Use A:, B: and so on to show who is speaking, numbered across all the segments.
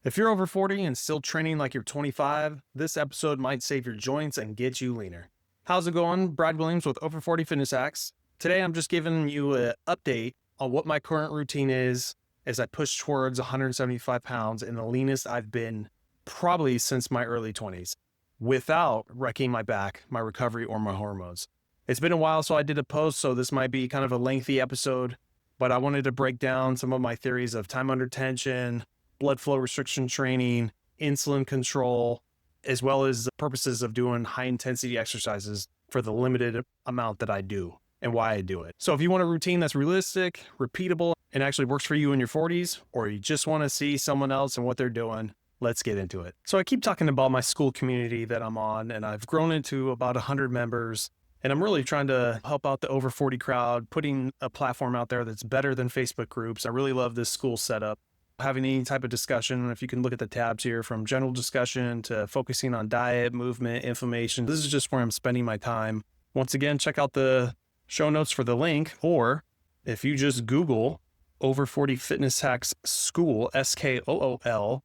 A: If you're over 40 and still training like you're 25, this episode might save your joints and get you leaner. How's it going? Brad Williams with Over 40 Fitness Hacks. Today I'm just giving you an update on what my current routine is as I push towards 175 pounds and the leanest I've been probably since my early 20s without wrecking my back, my recovery, or my hormones. It's been a while, so I did a post, so this might be kind of a lengthy episode, but I wanted to break down some of my theories of time under tension, blood flow restriction training, insulin control, as well as the purposes of doing high intensity exercises for the limited amount that I do and why I do it. So if you want a routine that's realistic, repeatable, and actually works for you in your 40s, or you just want to see someone else and what they're doing, let's get into it. So I keep talking about my SKOOL community that I'm on, and I've grown into about 100 members. And I'm really trying to help out the over 40 crowd, putting a platform out there that's better than Facebook groups. I really love this SKOOL setup. Having any type of discussion, if you can look at the tabs here, from general discussion to focusing on diet, movement, inflammation. This is just where I'm spending my time. Once again, check out the show notes for the link, or if you just Google Over 40 Fitness Hacks SKOOL, SKOOL,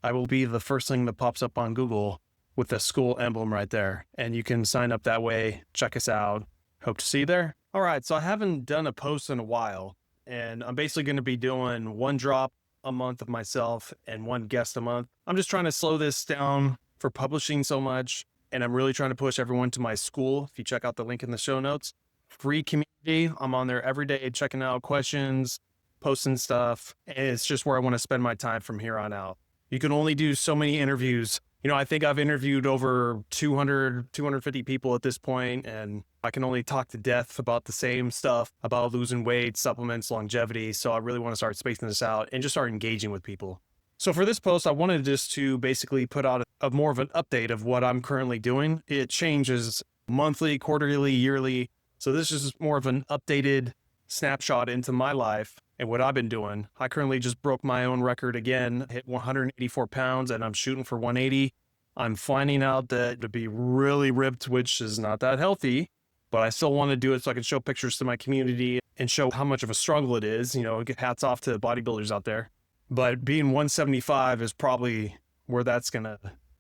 A: I will be the first thing that pops up on Google with the SKOOL emblem right there. And you can sign up that way. Check us out. Hope to see you there. All right, so I haven't done a post in a while, and I'm basically going to be doing one drop a month of myself and one guest a month. I'm just trying to slow this down for publishing so much, and I'm really trying to push everyone to my SKOOL. If you check out the link in the show notes, free community. I'm on there every day checking out questions, posting stuff, and it's just where I want to spend my time from here on out. You can only do so many interviews. I think I've interviewed over 250 people at this point, and I can only talk to death about the same stuff, about losing weight, supplements, longevity. So I really want to start spacing this out and just start engaging with people. So for this post, I wanted just to basically put out a more of an update of what I'm currently doing. It changes monthly, quarterly, yearly. So this is more of an updated snapshot into my life and what I've been doing. I currently just broke my own record again, hit 184 pounds, and I'm shooting for 180. I'm finding out that to be really ripped, which is not that healthy, but I still want to do it so I can show pictures to my community and show how much of a struggle it is. Hats off to bodybuilders out there. But being 175 is probably where that's going to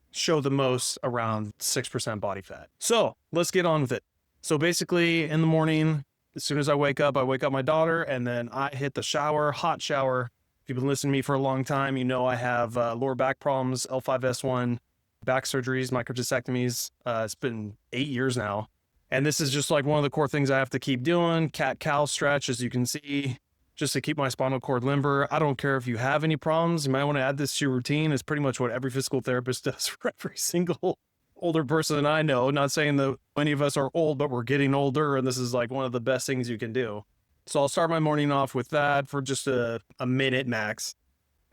A: show the most, around 6% body fat. So let's get on with it. So basically in the morning, as soon as I wake up my daughter, and then I hit the shower, hot shower. If you've been listening to me for a long time, you know I have lower back problems, L5S1, back surgeries, microdiscectomies. It's been 8 years now. And this is just like one of the core things I have to keep doing. Cat-cow stretch, as you can see, just to keep my spinal cord limber. I don't care if you have any problems. You might want to add this to your routine. It's pretty much what every physical therapist does for every single older person I know. Not saying that any of us are old, but we're getting older, and this is like one of the best things you can do. So I'll start my morning off with that for just a minute max.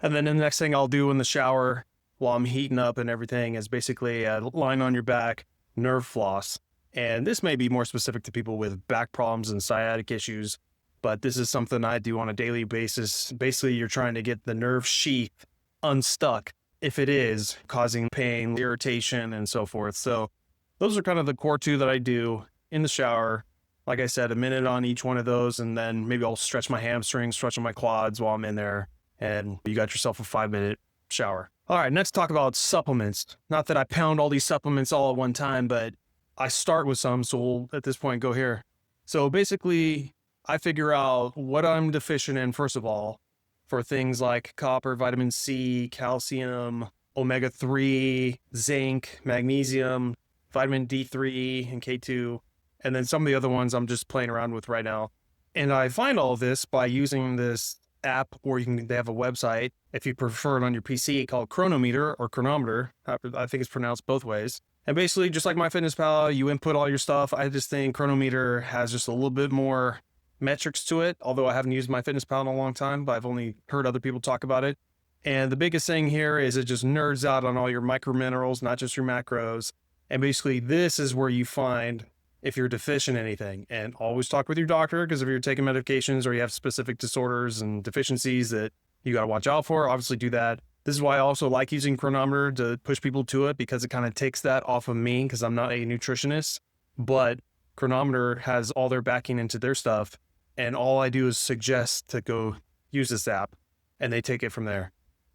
A: And then the next thing I'll do in the shower while I'm heating up and everything is basically lying on your back, nerve floss. And this may be more specific to people with back problems and sciatic issues, but this is something I do on a daily basis. Basically, you're trying to get the nerve sheath unstuck if it is causing pain, irritation, and so forth. So those are kind of the core two that I do in the shower. Like I said, a minute on each one of those, and then maybe I'll stretch my hamstrings, stretch my quads while I'm in there, and you got yourself a 5-minute shower. All right, let's talk about supplements. Not that I pound all these supplements all at one time, but I start with some, so we'll at this point go here. So basically, I figure out what I'm deficient in, first of all, for things like copper, vitamin C, calcium, omega-3, zinc, magnesium, vitamin D3 and K2, and then some of the other ones I'm just playing around with right now. And I find all of this by using this app, or they have a website, if you prefer it on your PC, called Chronometer or Chronometer. I think it's pronounced both ways. And basically, just like MyFitnessPal, you input all your stuff. I just think Chronometer has just a little bit more metrics to it, although I haven't used MyFitnessPal in a long time, but I've only heard other people talk about it. And the biggest thing here is it just nerds out on all your microminerals, not just your macros. And basically, this is where you find if you're deficient in anything. And always talk with your doctor, because if you're taking medications or you have specific disorders and deficiencies that you got to watch out for, obviously do that. This is why I also like using Chronometer to push people to it, because it kind of takes that off of me, because I'm not a nutritionist. But Chronometer has all their backing into their stuff. And all I do is suggest to go use this app, and they take it from there.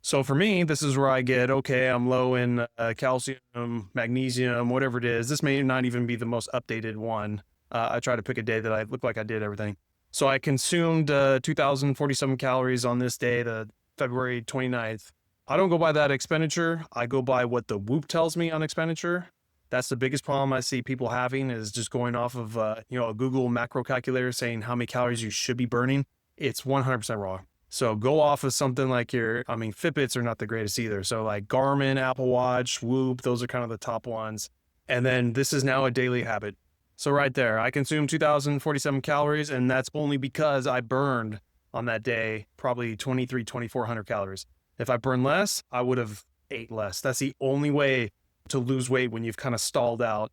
A: So for me, this is where I get, okay, I'm low in calcium, magnesium, whatever it is. This may not even be the most updated one. I try to pick a day that I look like I did everything. So I consumed 2,047 calories on this day, the February 29th. I don't go by that expenditure. I go by what the Whoop tells me on expenditure. That's the biggest problem I see people having, is just going off of, a Google macro calculator saying how many calories you should be burning. It's 100% wrong. So go off of something like Fitbits are not the greatest either. So like Garmin, Apple Watch, Whoop, those are kind of the top ones. And then this is now a daily habit. So right there, I consumed 2,047 calories, and that's only because I burned on that day probably 2,400 calories. If I burned less, I would have ate less. That's the only way to lose weight when you've kind of stalled out,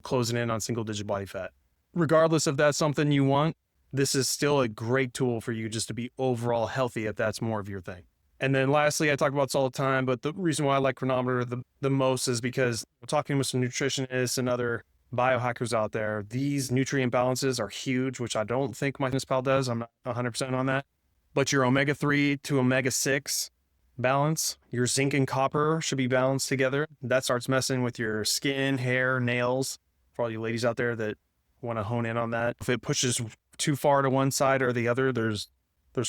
A: closing in on single digit body fat. Regardless if that's something you want, this is still a great tool for you just to be overall healthy if that's more of your thing. And then lastly, I talk about this all the time, but the reason why I like Chronometer the most is because we're talking with some nutritionists and other biohackers out there. These nutrient balances are huge, which I don't think MyFitnessPal does. I'm not 100% on that. But your omega-3 to omega-6 balance, your zinc and copper should be balanced together. That starts messing with your skin, hair, nails. For all you ladies out there that want to hone in on that, if it pushes too far to one side or the other, there's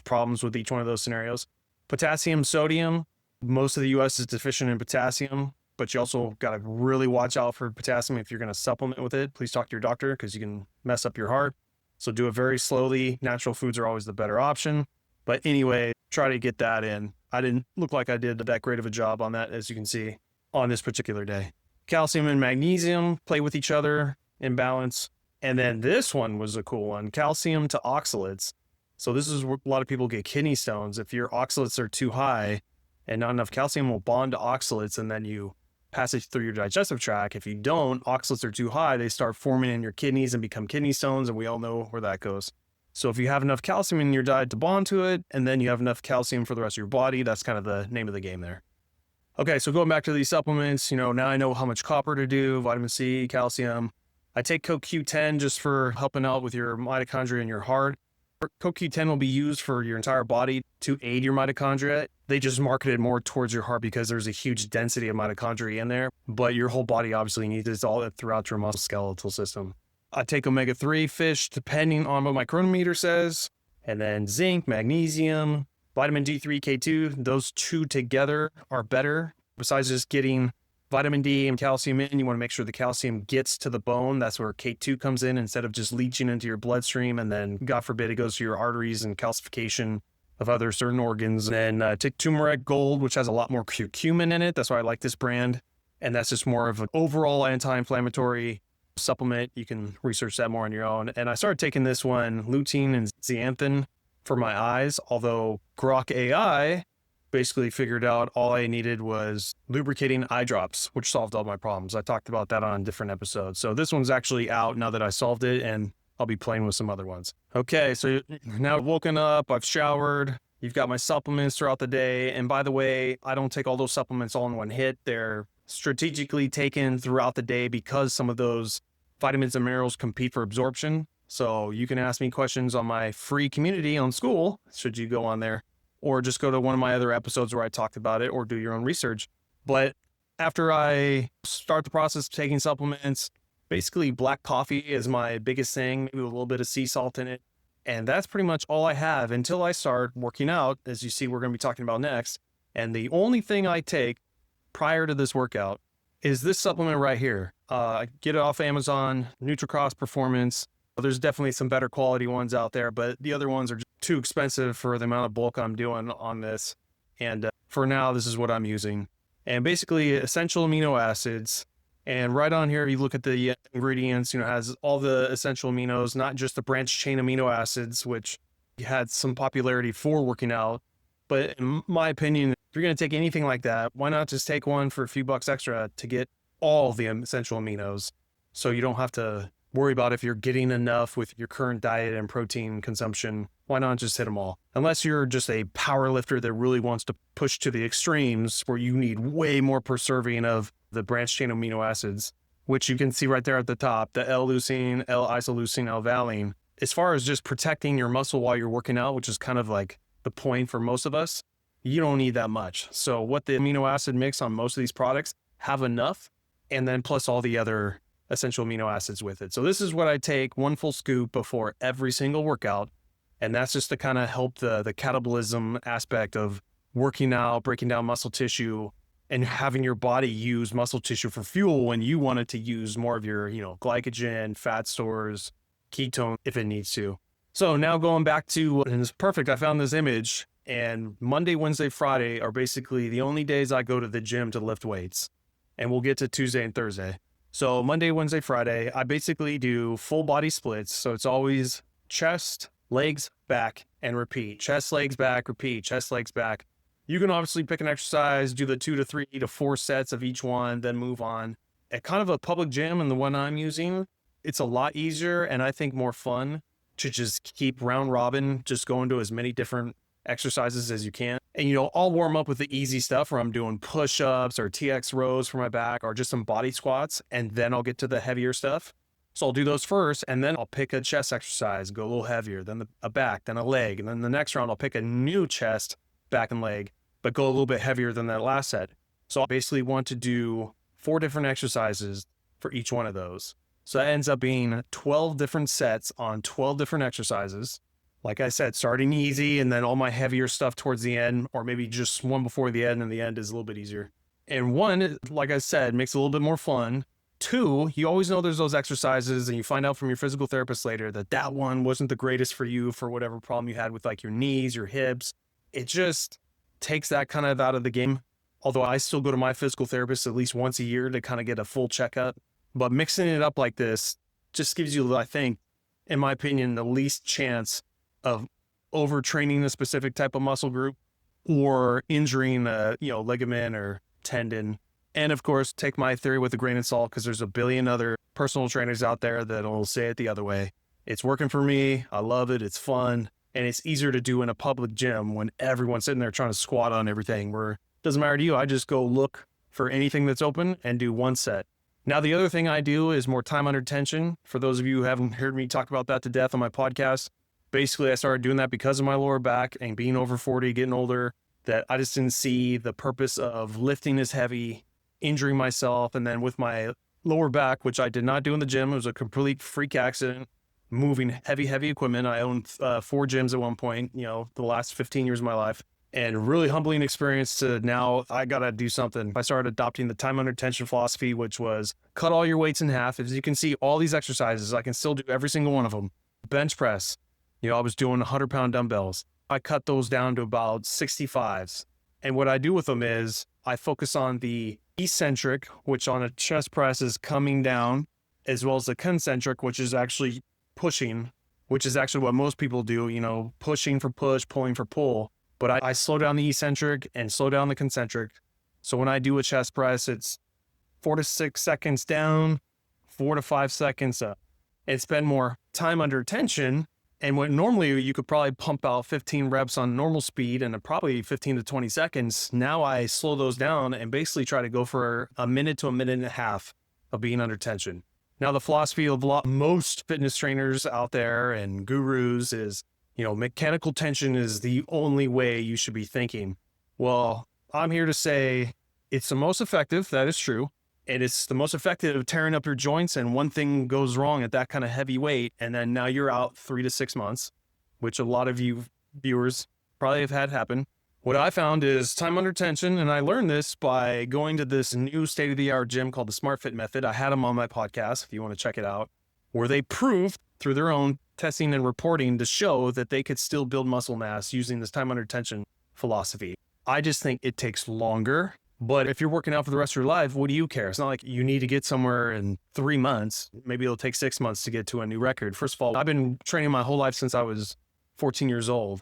A: problems with each one of those scenarios. Potassium, sodium, most of the US is deficient in potassium, but you also got to really watch out for potassium if you're going to supplement with it. Please talk to your doctor, because you can mess up your heart. So do it very slowly. Natural foods are always the better option. But anyway, try to get that in. I didn't look like I did that great of a job on that, as you can see, on this particular day. Calcium and magnesium play with each other in balance. And then this one was a cool one, calcium to oxalates. So this is where a lot of people get kidney stones. If your oxalates are too high and not enough calcium will bond to oxalates, and then you pass it through your digestive tract. If you don't, oxalates are too high, they start forming in your kidneys and become kidney stones, and we all know where that goes. So if you have enough calcium in your diet to bond to it, and then you have enough calcium for the rest of your body, that's kind of the name of the game there. Okay, so going back to these supplements, now I know how much copper to do, vitamin C, calcium. I take CoQ10 just for helping out with your mitochondria in your heart. CoQ10 will be used for your entire body to aid your mitochondria. They just market it more towards your heart because there's a huge density of mitochondria in there, but your whole body obviously needs it all throughout your musculoskeletal system. I take omega-3 fish depending on what my chronometer says, and then zinc, magnesium, vitamin D3, K2, those two together are better. Besides just getting vitamin D and calcium in, you want to make sure the calcium gets to the bone. That's where K2 comes in, instead of just leaching into your bloodstream and then, God forbid, it goes to your arteries and calcification of other certain organs. And then take turmeric gold, which has a lot more curcumin in it. That's why I like this brand. And that's just more of an overall anti-inflammatory supplement. You can research that more on your own. And I started taking this one, lutein and zeaxanthin, for my eyes, although Grok AI basically figured out all I needed was lubricating eye drops, which solved all my problems. I talked about that on different episodes. So this one's actually out now that I solved it, and I'll be playing with some other ones. Okay, so now I've woken up, I've showered, you've got my supplements throughout the day. And by the way, I don't take all those supplements all in one hit. They're strategically taken throughout the day because some of those vitamins and minerals compete for absorption. So you can ask me questions on my free community on SKOOL, should you go on there, or just go to one of my other episodes where I talked about it, or do your own research. But after I start the process of taking supplements, basically black coffee is my biggest thing, maybe with a little bit of sea salt in it. And that's pretty much all I have until I start working out, as you see we're going to be talking about next. And the only thing I take prior to this workout is this supplement right here. I get it off Amazon, NutriCross Performance. There's definitely some better quality ones out there, but the other ones are just too expensive for the amount of bulk I'm doing on this. And for now, this is what I'm using. And basically essential amino acids. And right on here, you look at the ingredients, it has all the essential aminos, not just the branched chain amino acids, which had some popularity for working out. But in my opinion, if you're going to take anything like that, why not just take one for a few bucks extra to get all the essential aminos, so you don't have to worry about if you're getting enough with your current diet and protein consumption. Why not just hit them all? Unless you're just a power lifter that really wants to push to the extremes where you need way more per serving of the branched chain amino acids, which you can see right there at the top, the L-leucine, L-isoleucine, L-valine. As far as just protecting your muscle while you're working out, which is kind of like the point for most of us, you don't need that much. So what the amino acid mix on most of these products have enough, and then plus all the other essential amino acids with it. So this is what I take, one full scoop before every single workout. And that's just to kind of help the catabolism aspect of working out, breaking down muscle tissue, and having your body use muscle tissue for fuel when you want it to use more of your, glycogen, fat stores, ketone if it needs to. So now going back to, and it's perfect, I found this image, and Monday, Wednesday, Friday are basically the only days I go to the gym to lift weights. And we'll get to Tuesday and Thursday. So Monday, Wednesday, Friday, I basically do full body splits. So it's always chest, legs, back, and repeat. Chest, legs, back, repeat, chest, legs, back. You can obviously pick an exercise, do the 2 to 3 to 4 sets of each one, then move on. At kind of a public gym, and the one I'm using, it's a lot easier and I think more fun to just keep round robin, just going to as many different exercises as you can. And, I'll warm up with the easy stuff where I'm doing push-ups or TX rows for my back or just some body squats, and then I'll get to the heavier stuff. So I'll do those first, and then I'll pick a chest exercise, go a little heavier, then a back, then a leg. And then the next round, I'll pick a new chest, back and leg, but go a little bit heavier than that last set. So I basically want to do 4 different exercises for each one of those. So that ends up being 12 different sets on 12 different exercises. Like I said, starting easy and then all my heavier stuff towards the end, or maybe just one before the end, and the end is a little bit easier. And one, like I said, makes it a little bit more fun. 2, you always know there's those exercises and you find out from your physical therapist later that one wasn't the greatest for you for whatever problem you had with like your knees, your hips. It just takes that kind of out of the game. Although I still go to my physical therapist at least once a year to kind of get a full checkup. But mixing it up like this just gives you, I think, in my opinion, the least chance of overtraining a specific type of muscle group or injuring a, ligament or tendon. And of course, take my theory with a grain of salt because there's a billion other personal trainers out there that'll say it the other way. It's working for me. I love it. It's fun. And it's easier to do in a public gym when everyone's sitting there trying to squat on everything, where it doesn't matter to you. I just go look for anything that's open and do one set. Now, the other thing I do is more time under tension. For those of you who haven't heard me talk about that to death on my podcast, basically I started doing that because of my lower back and being over 40, getting older, that I just didn't see the purpose of lifting as heavy, injuring myself. And then with my lower back, which I did not do in the gym, it was a complete freak accident, moving heavy equipment. I owned 4 gyms at one point, the last 15 years of my life. And really humbling experience to now I got to do something. I started adopting the time under tension philosophy, which was cut all your weights in half. As you can see, all these exercises, I can still do every single one of them. Bench press, I was doing 100-pound dumbbells. I cut those down to about 65s. And what I do with them is I focus on the eccentric, which on a chest press is coming down, as well as the concentric, which is actually pushing, which is actually what most people do, pushing for push, pulling for pull. But I slow down the eccentric and slow down the concentric. So when I do a chest press, it's 4 to 6 seconds down, 4 to 5 seconds up, and spend more time under tension. And what normally you could probably pump out 15 reps on normal speed and probably 15 to 20 seconds. Now I slow those down and basically try to go for a minute to a minute and a half of being under tension. Now, the philosophy of most fitness trainers out there and gurus is, mechanical tension is the only way you should be thinking. Well, I'm here to say it's the most effective. That is true. And it's the most effective tearing up your joints. And one thing goes wrong at that kind of heavy weight, and then now you're out 3 to 6 months, which a lot of you viewers probably have had happen. What I found is time under tension, and I learned this by going to this new state-of-the-art gym called the Smart Fit Method. I had them on my podcast if you want to check it out, where they proved through their own testing and reporting to show that they could still build muscle mass using this time under tension philosophy. I just think it takes longer, but if you're working out for the rest of your life, what do you care? It's not like you need to get somewhere in 3 months. Maybe it'll take 6 months to get to a new record. First of all, I've been training my whole life since I was 14 years old.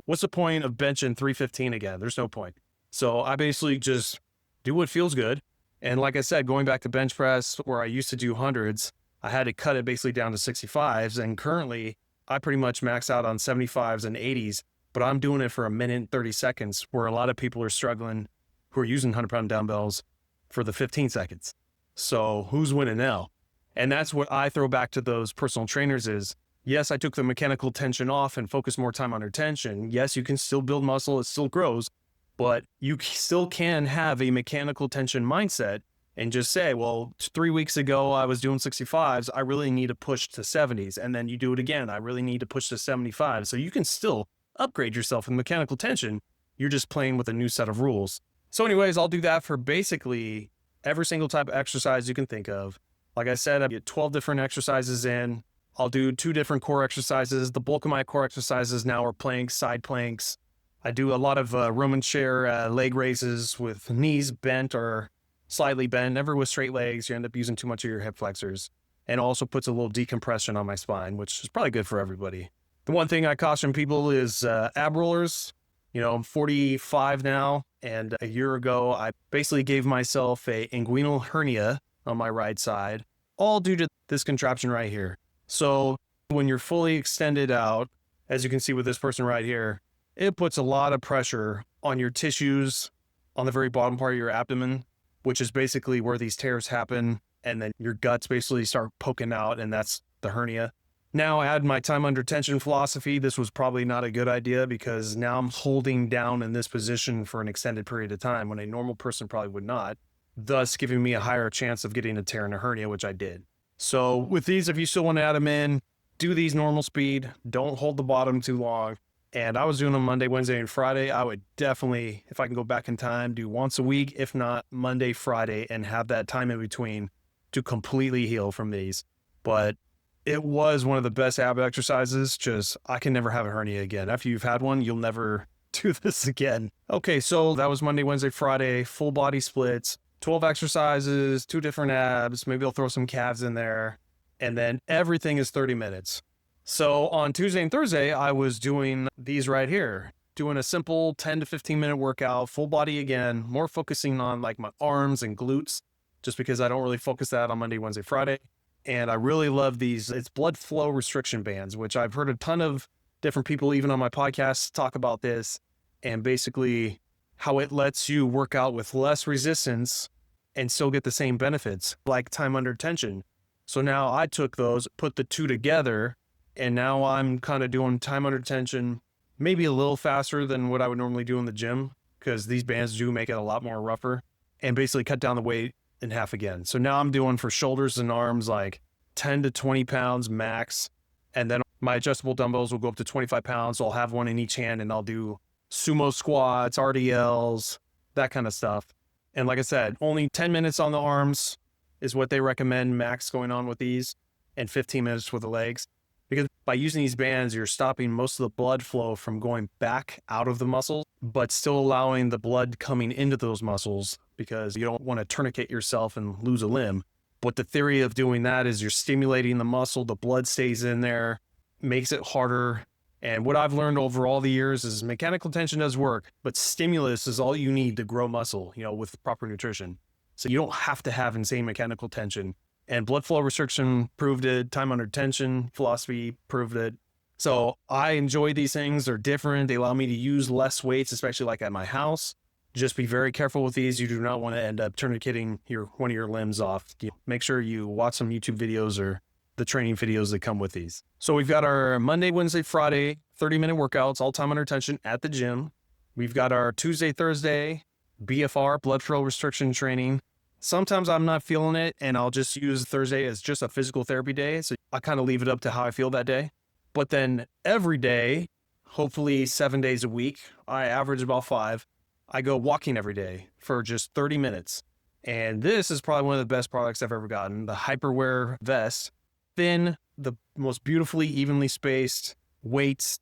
A: What's the point of benching 315 again? There's no point. So I basically just do what feels good. And like I said, going back to bench press where I used to do hundreds, I had to cut it basically down to 65s. And currently I pretty much max out on 75s and 80s, but I'm doing it for a minute and 30 seconds where a lot of people are struggling who are using 100-pound dumbbells for the 15 seconds. So who's winning now? And that's what I throw back to those personal trainers is, Yes, I took the mechanical tension off and focused more time under tension. Yes, you can still build muscle, it still grows, but you still can have a mechanical tension mindset and just say, well, 3 weeks ago I was doing 65s. I really need to push to 70s. And then you do it again. I really need to push to 75. So you can still upgrade yourself in mechanical tension. You're just playing with a new set of rules. So anyways, I'll do that for basically every single type of exercise you can think of. Like I said, I get 12 different exercises in. I'll do 2 different core exercises. The bulk of my core exercises now are planks, side planks. I do a lot of Roman chair leg raises with knees bent or slightly bent, never with straight legs. You end up using too much of your hip flexors. And also puts a little decompression on my spine, which is probably good for everybody. The one thing I caution people is ab rollers. You know, I'm 45 now, and a year ago, I basically gave myself a inguinal hernia on my right side, all due to this contraption right here. So when you're fully extended out, as you can see with this person right here, it puts a lot of pressure on your tissues on the very bottom part of your abdomen, which is basically where these tears happen. And then your guts basically start poking out, and that's the hernia. Now I had my time under tension philosophy. This was probably not a good idea because now I'm holding down in this position for an extended period of time when a normal person probably would not, thus giving me a higher chance of getting a tear in a hernia, which I did. So with these, if you still want to add them in, do these normal speed. Don't hold the bottom too long. And I was doing them Monday, Wednesday, and Friday. I would definitely, if I can go back in time, do once a week, if not Monday, Friday, and have that time in between to completely heal from these. But it was one of the best ab exercises. Just, I can never have a hernia again. After you've had one, you'll never do this again. Okay, so that was Monday, Wednesday, Friday, full body splits, 12 exercises, 2 different abs. Maybe I'll throw some calves in there. And then everything is 30 minutes. So on Tuesday and Thursday, I was doing these right here, doing a simple 10 to 15 minute workout, full body again, more focusing on like my arms and glutes, just because I don't really focus that on Monday, Wednesday, Friday. And I really love these. It's blood flow restriction bands, which I've heard a ton of different people, even on my podcast, talk about this, and basically how it lets you work out with less resistance and still get the same benefits, like time under tension. So now I took those, put the 2 together, and now I'm kind of doing time under tension, maybe a little faster than what I would normally do in the gym, because these bands do make it a lot more rougher, and basically cut down the weight in half again. So now I'm doing for shoulders and arms like 10 to 20 pounds max. And then my adjustable dumbbells will go up to 25 pounds. So I'll have one in each hand, and I'll do sumo squats, RDLs, that kind of stuff. And like I said, only 10 minutes on the arms is what they recommend max going on with these, and 15 minutes with the legs. Because by using these bands, you're stopping most of the blood flow from going back out of the muscles, but still allowing the blood coming into those muscles, because you don't want to tourniquet yourself and lose a limb. But the theory of doing that is you're stimulating the muscle, the blood stays in there, makes it harder. And what I've learned over all the years is mechanical tension does work, but stimulus is all you need to grow muscle, with proper nutrition. So you don't have to have insane mechanical tension. And blood flow restriction proved it. Time under tension philosophy proved it. So I enjoy these things. They're different. They allow me to use less weights, especially like at my house. Just be very careful with these. You do not want to end up tourniqueting one of your limbs off. Make sure you watch some YouTube videos or the training videos that come with these. So we've got our Monday, Wednesday, Friday, 30-minute workouts, all time under tension at the gym. We've got our Tuesday, Thursday, BFR, blood flow restriction training. Sometimes I'm not feeling it, and I'll just use Thursday as just a physical therapy day. So I kind of leave it up to how I feel that day. But then every day, hopefully 7 days a week, I average about 5. I go walking every day for just 30 minutes. And this is probably one of the best products I've ever gotten. The Hyperwear vest, thin, the most beautifully evenly spaced weights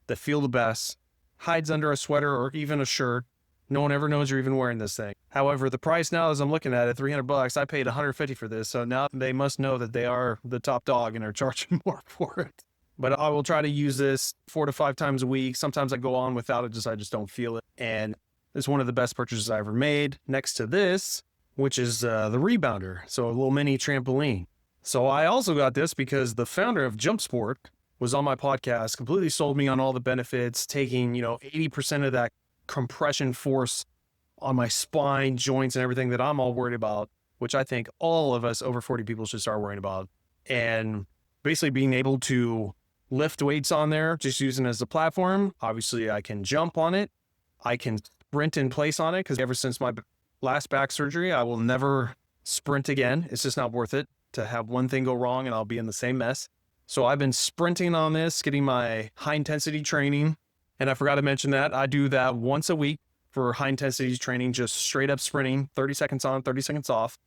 A: that feel the best, hides under a sweater or even a shirt. No one ever knows you're even wearing this thing. However, the price now, as I'm looking at it, $300, I paid $150 for this. So now they must know that they are the top dog and are charging more for it. But I will try to use this 4 to 5 times a week. Sometimes I go on without it, I just don't feel it. And it's one of the best purchases I ever made. Next to this, which is the Rebounder. So a little mini trampoline. So I also got this because the founder of Jump Sport was on my podcast, completely sold me on all the benefits, taking, 80% of that compression force on my spine, joints, and everything that I'm all worried about, which I think all of us over 40 people should start worrying about. And basically being able to lift weights on there, just using it as a platform. Obviously, I can jump on it. I can sprint in place on it because ever since my last back surgery, I will never sprint again. It's just not worth it to have one thing go wrong and I'll be in the same mess. So I've been sprinting on this, getting my high intensity training. And I forgot to mention that I do that once a week for high intensity training, just straight up sprinting, 30 seconds on, 30 seconds off.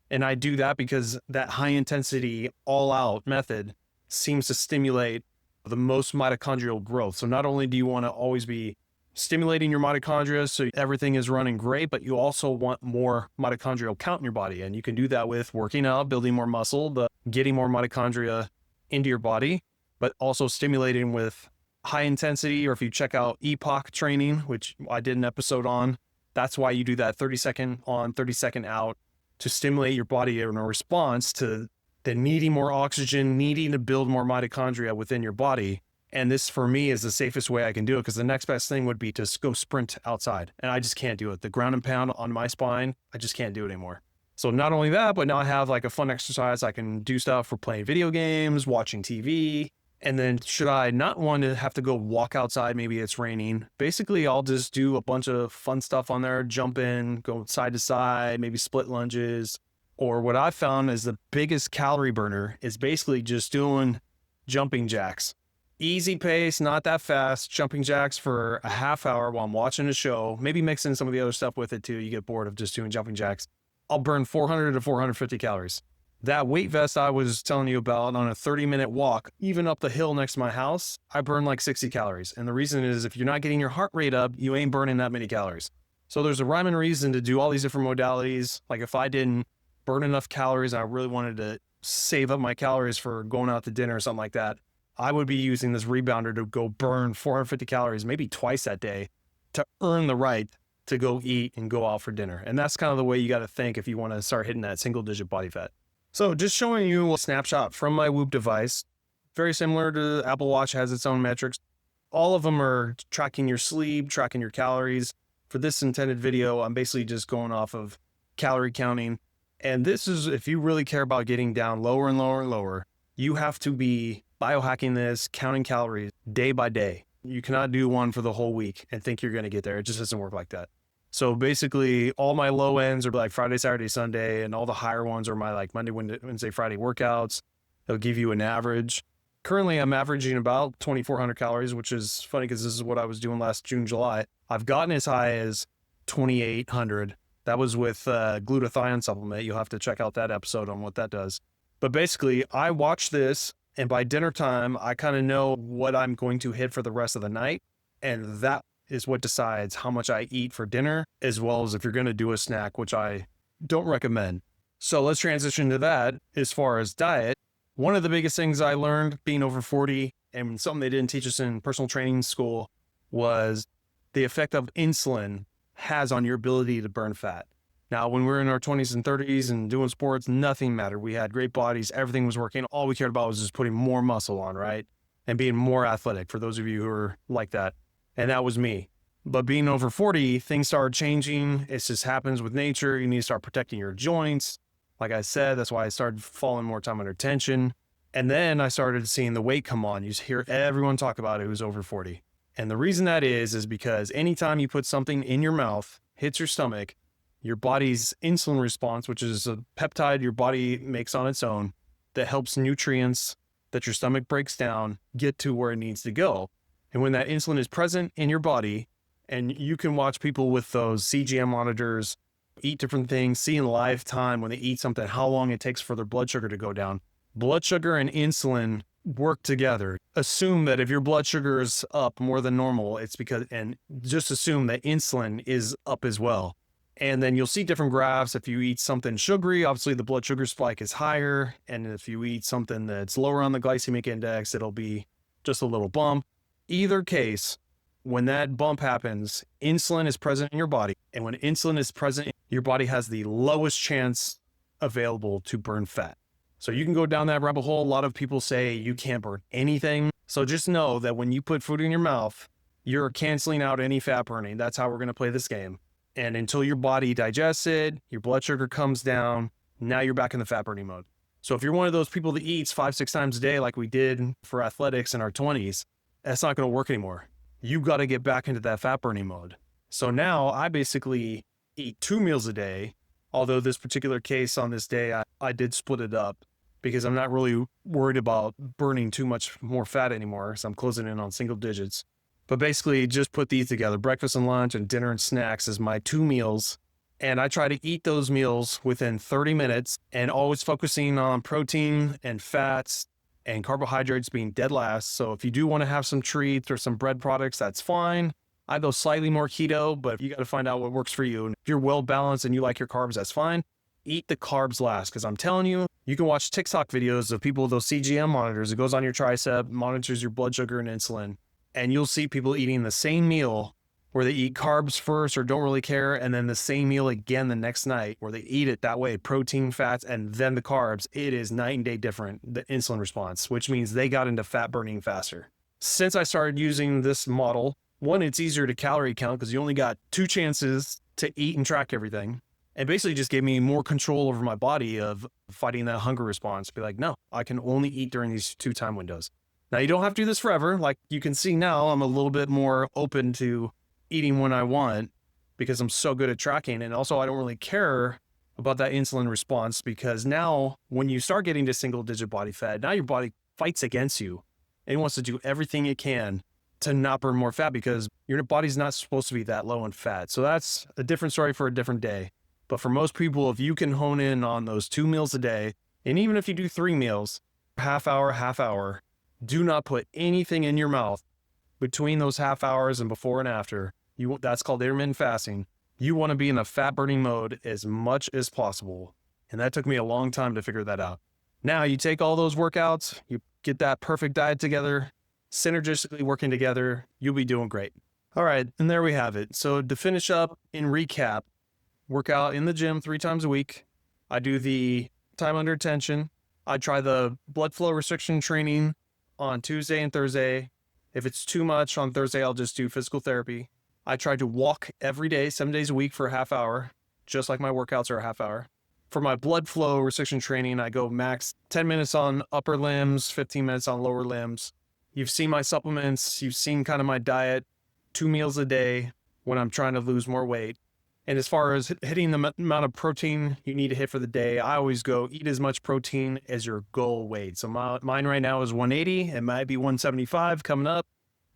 A: And I do that because that high intensity all out method seems to stimulate the most mitochondrial growth. So not only do you want to always be stimulating your mitochondria so everything is running great, but you also want more mitochondrial count in your body. And you can do that with working out, building more muscle, but getting more mitochondria into your body, but also stimulating with high intensity. Or if you check out EPOC training, which I did an episode on, that's why you do that 30 second on, 30 second out to stimulate your body in a response to the needing more oxygen, needing to build more mitochondria within your body. And this for me is the safest way I can do it because the next best thing would be to go sprint outside. And I just can't do it. The ground and pound on my spine, I just can't do it anymore. So not only that, but now I have like a fun exercise. I can do stuff for playing video games, watching TV. And then should I not want to have to go walk outside, maybe it's raining, basically I'll just do a bunch of fun stuff on there, jump in, go side to side, maybe split lunges. Or what I've found is the biggest calorie burner is basically just doing jumping jacks. Easy pace, not that fast, jumping jacks for a half hour while I'm watching a show, maybe mix in some of the other stuff with it too. You get bored of just doing jumping jacks. I'll burn 400 to 450 calories. That weight vest I was telling you about on a 30-minute walk, even up the hill next to my house, I burn like 60 calories. And the reason is if you're not getting your heart rate up, you ain't burning that many calories. So there's a rhyme and reason to do all these different modalities. Like if I didn't burn enough calories, I really wanted to save up my calories for going out to dinner or something like that, I would be using this rebounder to go burn 450 calories, maybe twice that day, to earn the right to go eat and go out for dinner. And that's kind of the way you got to think if you want to start hitting that single digit body fat. So just showing you a snapshot from my Whoop device, very similar to Apple Watch, has its own metrics. All of them are tracking your sleep, tracking your calories. For this intended video, I'm basically just going off of calorie counting. And this is, if you really care about getting down lower and lower and lower, you have to be biohacking this, counting calories day by day. You cannot do one for the whole week and think you're going to get there. It just doesn't work like that. So basically all my low ends are like Friday, Saturday, Sunday, and all the higher ones are my like Monday, Wednesday, Friday workouts. They'll give you an average. Currently I'm averaging about 2,400 calories, which is funny because this is what I was doing last June, July. I've gotten as high as 2,800. That was with glutathione supplement. You'll have to check out that episode on what that does. But basically I watch this, and by dinner time, I kind of know what I'm going to hit for the rest of the night. And that is what decides how much I eat for dinner, as well as if you're going to do a snack, which I don't recommend. So let's transition to that. As far as diet, one of the biggest things I learned being over 40, and something they didn't teach us in personal training school, was the effect of insulin has on your ability to burn fat. Now, when we were in our 20s and 30s and doing sports, nothing mattered. We had great bodies. Everything was working. All we cared about was just putting more muscle on, right? And being more athletic, for those of you who are like that. And that was me. But being over 40, things started changing. It just happens with nature. You need to start protecting your joints. Like I said, that's why I started falling more time under tension. And then I started seeing the weight come on. You hear everyone talk about it who's over 40. And the reason that is because anytime you put something in your mouth, hits your stomach, your body's insulin response, which is a peptide your body makes on its own that helps nutrients that your stomach breaks down get to where it needs to go. And when that insulin is present in your body, and you can watch people with those CGM monitors eat different things, see in live time when they eat something, how long it takes for their blood sugar to go down. Blood sugar and insulin work together. Assume that if your blood sugar is up more than normal, it's because, and just assume that insulin is up as well. And then you'll see different graphs. If you eat something sugary, obviously the blood sugar spike is higher. And if you eat something that's lower on the glycemic index, it'll be just a little bump. Either case, when that bump happens, insulin is present in your body. And when insulin is present, your body has the lowest chance available to burn fat. So you can go down that rabbit hole. A lot of people say you can't burn anything. So just know that when you put food in your mouth, you're canceling out any fat burning. That's how we're going to play this game. And until your body digests it, your blood sugar comes down, now you're back in the fat burning mode. So if you're one of those people that eats 5, 6 times a day, like we did for athletics in our 20s, that's not going to work anymore. You got to get back into that fat burning mode. So now I basically eat 2 meals a day. Although this particular case on this day, I did split it up because I'm not really worried about burning too much more fat anymore. So I'm closing in on single digits. But basically just put these together, breakfast and lunch and dinner and snacks as my 2 meals. And I try to eat those meals within 30 minutes and always focusing on protein and fats and carbohydrates being dead last. So if you do want to have some treats or some bread products, that's fine. I go slightly more keto, but you got to find out what works for you. And if you're well balanced and you like your carbs, that's fine. Eat the carbs last, because I'm telling you, you can watch TikTok videos of people with those CGM monitors. It goes on your tricep, monitors your blood sugar and insulin, and you'll see people eating the same meal where they eat carbs first or don't really care, and then the same meal again the next night where they eat it that way, protein, fats, and then the carbs. It is night and day different, the insulin response, which means they got into fat burning faster. Since I started using this model, one, it's easier to calorie count because you only got 2 chances to eat and track everything. And basically just gave me more control over my body of fighting that hunger response. Be like, no, I can only eat during these 2 time windows. Now, you don't have to do this forever. Like you can see now, I'm a little bit more open to eating when I want because I'm so good at tracking. And also I don't really care about that insulin response because now when you start getting to single digit body fat, now your body fights against you and wants to do everything it can to not burn more fat because your body's not supposed to be that low in fat. So that's a different story for a different day. But for most people, if you can hone in on those 2 meals a day, and even if you do 3 meals, half hour, do not put anything in your mouth between those half hours and before and after. That's called intermittent fasting. You want to be in a fat burning mode as much as possible. And that took me a long time to figure that out. Now you take all those workouts, you get that perfect diet together, synergistically working together, you'll be doing great. All right, and there we have it. So to finish up in recap, work out in the gym 3 times a week. I do the time under tension. I try the blood flow restriction training on Tuesday and Thursday. If it's too much on Thursday, I'll just do physical therapy. I try to walk every day, 7 days a week for a half hour, just like my workouts are a half hour. For my blood flow restriction training, I go max 10 minutes on upper limbs, 15 minutes on lower limbs. You've seen my supplements. You've seen kind of my diet, 2 meals a day when I'm trying to lose more weight. And as far as hitting the amount of protein you need to hit for the day, I always go eat as much protein as your goal weight. So mine right now is 180. It might be 175 coming up.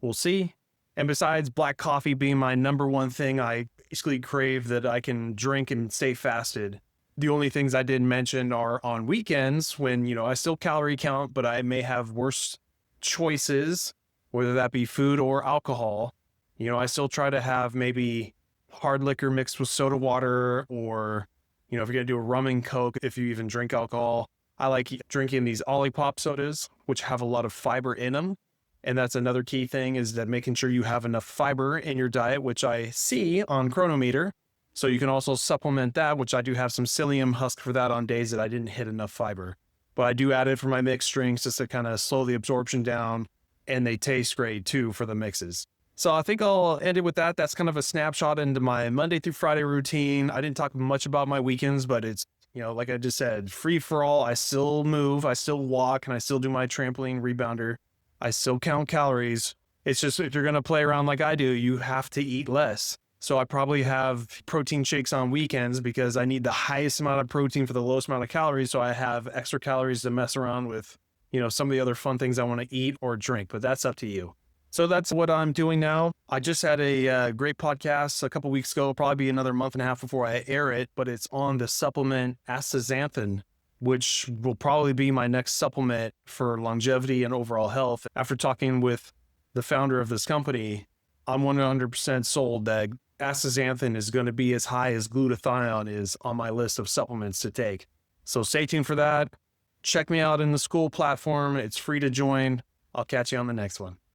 A: We'll see. And besides black coffee being my number one thing I basically crave that I can drink and stay fasted, the only things I didn't mention are on weekends when, I still calorie count, but I may have worse choices, whether that be food or alcohol. I still try to have maybe hard liquor mixed with soda water, or, if you're going to do a rum and Coke, if you even drink alcohol. I like drinking these Olipop sodas, which have a lot of fiber in them. And that's another key thing, is that making sure you have enough fiber in your diet, which I see on Chronometer. So you can also supplement that, which I do have some psyllium husk for that on days that I didn't hit enough fiber. But I do add it for my mixed drinks just to kind of slow the absorption down, and they taste great too for the mixes. So I think I'll end it with that. That's kind of a snapshot into my Monday through Friday routine. I didn't talk much about my weekends, but it's, like I just said, free for all. I still move, I still walk, and I still do my trampoline rebounder. I still count calories. It's just, if you're going to play around like I do, you have to eat less. So I probably have protein shakes on weekends because I need the highest amount of protein for the lowest amount of calories. So I have extra calories to mess around with, some of the other fun things I want to eat or drink, but that's up to you. So that's what I'm doing now. I just had a great podcast a couple weeks ago, probably be another month and a half before I air it, but it's on the supplement astaxanthin, which will probably be my next supplement for longevity and overall health. After talking with the founder of this company, I'm 100% sold that astaxanthin is going to be as high as glutathione is on my list of supplements to take. So stay tuned for that. Check me out in the SKOOL platform. It's free to join. I'll catch you on the next one.